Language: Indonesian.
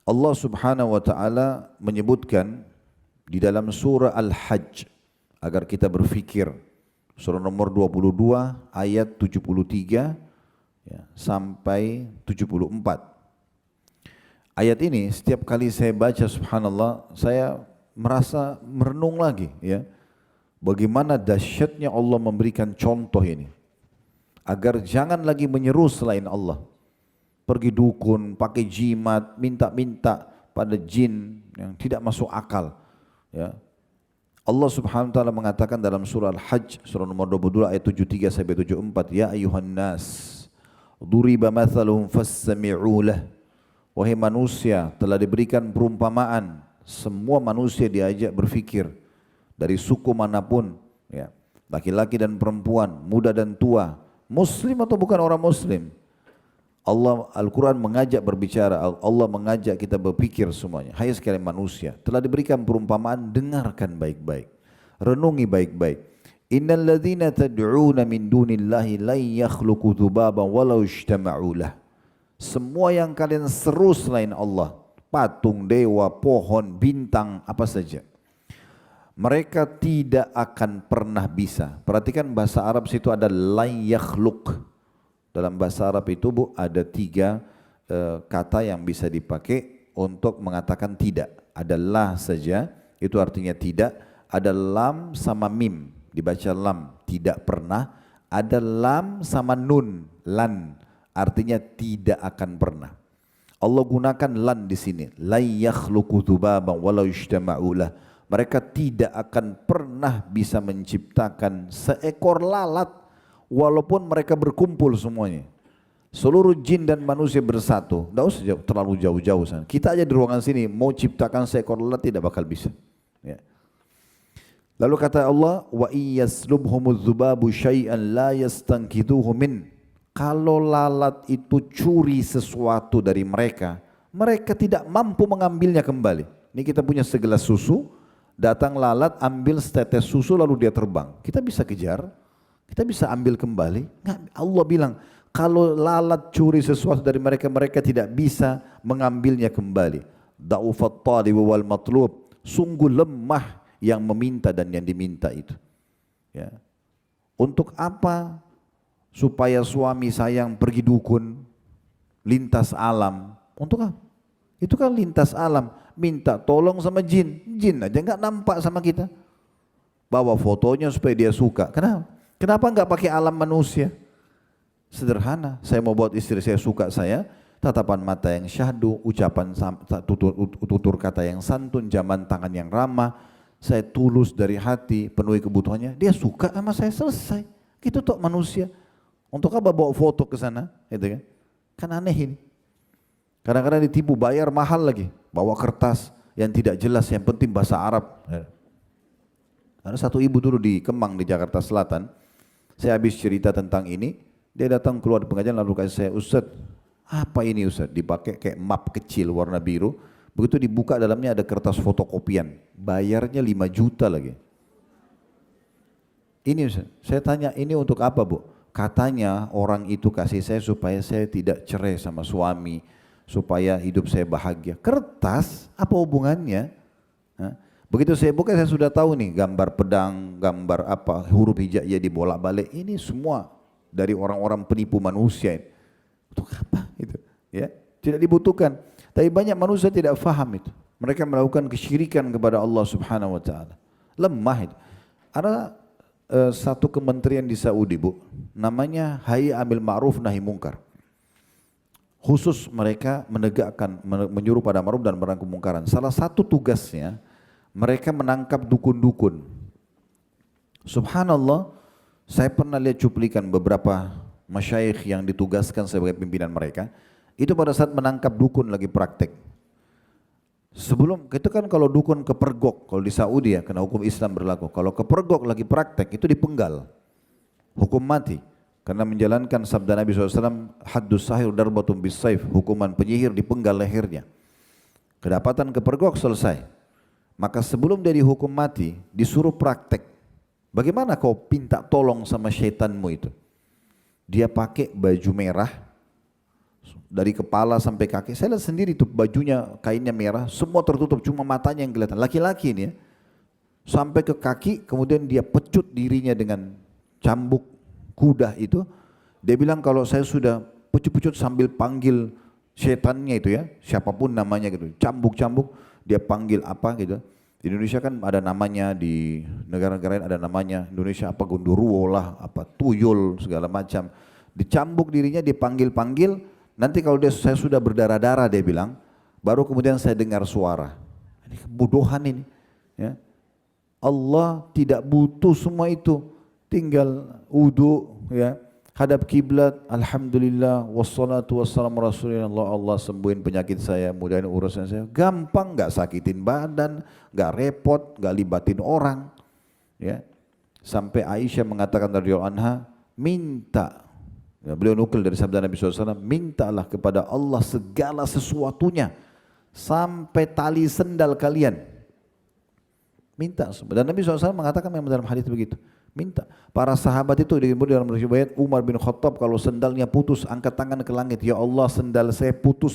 Allah Subhanahu wa taala menyebutkan di dalam surah Al-Hajj agar kita berfikir, surah nomor 22 ayat 73 ya, sampai 74. Ayat ini setiap kali saya baca, subhanallah, saya merasa merenung lagi ya, bagaimana dahsyatnya Allah memberikan contoh ini agar jangan lagi menyeru selain Allah. Pergi dukun, pakai jimat, minta-minta pada jin yang tidak masuk akal. Ya. Allah Subhanahu wa taala mengatakan dalam surah Al-Hajj surah nomor 22 ayat 73 sampai 74, ya ayuhan nas duriba mathalun fastami'u lah. Wahai manusia, telah diberikan perumpamaan, semua manusia diajak berfikir dari suku manapun, ya, laki-laki dan perempuan, muda dan tua, muslim atau bukan orang muslim. Allah Al-Quran mengajak berbicara, Allah mengajak kita berpikir semuanya. Hai sekalian manusia, telah diberikan perumpamaan, dengarkan baik-baik, renungi baik-baik. Innal ladzina tad'una min dunillahi la yakhluqu dzubaban walau ijtama'u lah. Semua yang kalian seru selain Allah, patung, dewa, pohon, bintang, apa saja, mereka tidak akan pernah bisa. Perhatikan bahasa Arab situ ada la yakhluq. Dalam bahasa Arab itu ada tiga kata yang bisa dipakai untuk mengatakan tidak. Ada la saja, itu artinya tidak. Ada lam sama mim, dibaca lam, tidak pernah. Ada lam sama nun, lan, artinya tidak akan pernah. Allah gunakan lan di sini. La yakhluqu dzubaban walau ijtama'u lah. Mereka tidak akan pernah bisa menciptakan seekor lalat walaupun mereka berkumpul semuanya. Seluruh jin dan manusia bersatu, tidak usah terlalu jauh-jauh sana. Kita aja di ruangan sini mau ciptakan seekor lalat tidak bakal bisa. Ya. Lalu kata Allah, wa iyaslubhumudz dzubabu syai'an la yastanqidhuhu min. Kalau lalat itu curi sesuatu dari mereka, mereka tidak mampu mengambilnya kembali. Ini kita punya segelas susu, datang lalat ambil setetes susu lalu dia terbang. Kita bisa kejar, kita bisa ambil kembali. Nggak, Allah bilang kalau lalat curi sesuatu dari mereka, mereka tidak bisa mengambilnya kembali. Da'ufat talib wal matlub. Sungguh lemah yang meminta dan yang diminta itu. Ya. Untuk apa? Supaya suami sayang pergi dukun, lintas alam. Untuk apa? Itu kan lintas alam. Minta tolong sama jin. Jin aja nggak nampak sama kita. Bawa fotonya supaya dia suka. Kenapa? Kenapa nggak pakai alam manusia? Sederhana, saya mau buat istri saya suka saya, tatapan mata yang syahdu, ucapan tutur kata yang santun, jaman tangan yang ramah, saya tulus dari hati, penuhi kebutuhannya, dia suka sama saya, selesai. Gitu toh manusia. Untuk apa bawa foto ke sana? Gitu kan? Kan aneh ini. Kadang-kadang ditipu, bayar mahal lagi, bawa kertas yang tidak jelas, yang penting bahasa Arab. Ada satu ibu dulu di Kemang di Jakarta Selatan. Saya habis cerita tentang ini, dia datang keluar di pengajian lalu kasih saya, Ustaz, apa ini Ustaz? Dipakai kayak map kecil warna biru, begitu dibuka dalamnya ada kertas fotokopian, bayarnya 5 juta lagi. Ini Ustaz, saya tanya ini untuk apa Bu? Katanya orang itu kasih saya supaya saya tidak cerai sama suami, supaya hidup saya bahagia. Kertas, apa hubungannya? Hah? Begitu saya buka saya sudah tahu nih gambar pedang, gambar apa, huruf hijaiyah dibolak-balik. Ini semua dari orang-orang penipu manusia. Untuk apa itu? Ya, tidak dibutuhkan. Tapi banyak manusia tidak faham itu. Mereka melakukan kesyirikan kepada Allah Subhanahu wa taala. Lemah itu. Ada satu kementerian di Saudi, Bu, namanya Hayy Amil Ma'ruf Nahi Mungkar. Khusus mereka menegakkan, menyuruh pada ma'ruf dan melarang kemungkaran. Salah satu tugasnya mereka menangkap dukun-dukun. Subhanallah, saya pernah lihat cuplikan beberapa masyayikh yang ditugaskan sebagai pimpinan mereka. Itu pada saat menangkap dukun lagi praktek. Sebelum, itu kan kalau dukun kepergok, kalau di Saudi ya, karena hukum Islam berlaku. Kalau kepergok lagi praktek, itu dipenggal. Hukum mati. Karena menjalankan sabda Nabi SAW, haddus sahir darbatun bis saif, hukuman penyihir dipenggal lehernya. Kedapatan kepergok selesai. Maka sebelum dia dihukum mati, disuruh praktek. Bagaimana kau minta tolong sama syaitanmu itu? Dia pakai baju merah, dari kepala sampai kaki. Saya lihat sendiri tuh bajunya kainnya merah, semua tertutup, cuma matanya yang kelihatan. Laki-laki ini ya. Sampai ke kaki, kemudian dia pecut dirinya dengan cambuk kuda itu. Dia bilang kalau saya sudah pecut-pecut sambil panggil setannya itu ya, siapapun namanya gitu, cambuk-cambuk, dia panggil apa gitu. Di Indonesia kan ada namanya, di negara-negara lain ada namanya, Indonesia apa gondoruo lah, apa tuyul segala macam. Dicambuk dirinya, dipanggil-panggil, nanti kalau saya sudah berdarah-darah dia bilang, baru kemudian saya dengar suara. Ini kebodohan ini. Ya. Allah tidak butuh semua itu, tinggal wudu, ya, hadap kiblat, alhamdulillah, wassalatu wassalamu rasulillah, Allah sembuhin penyakit saya, mudahin urusan saya, gampang, nggak sakitin badan, nggak repot, nggak libatin orang, ya. Sampai Aisyah mengatakan radhiyallahu anha, minta, ya, beliau nukil dari sabda Nabi SAW, mintalah kepada Allah segala sesuatunya, sampai tali sendal kalian. Minta. Dan Nabi SAW mengatakan memang dalam hadis begitu. Minta. Para sahabat itu dalam riwayat Umar bin Khattab kalau sendalnya putus angkat tangan ke langit. Ya Allah, sendal saya putus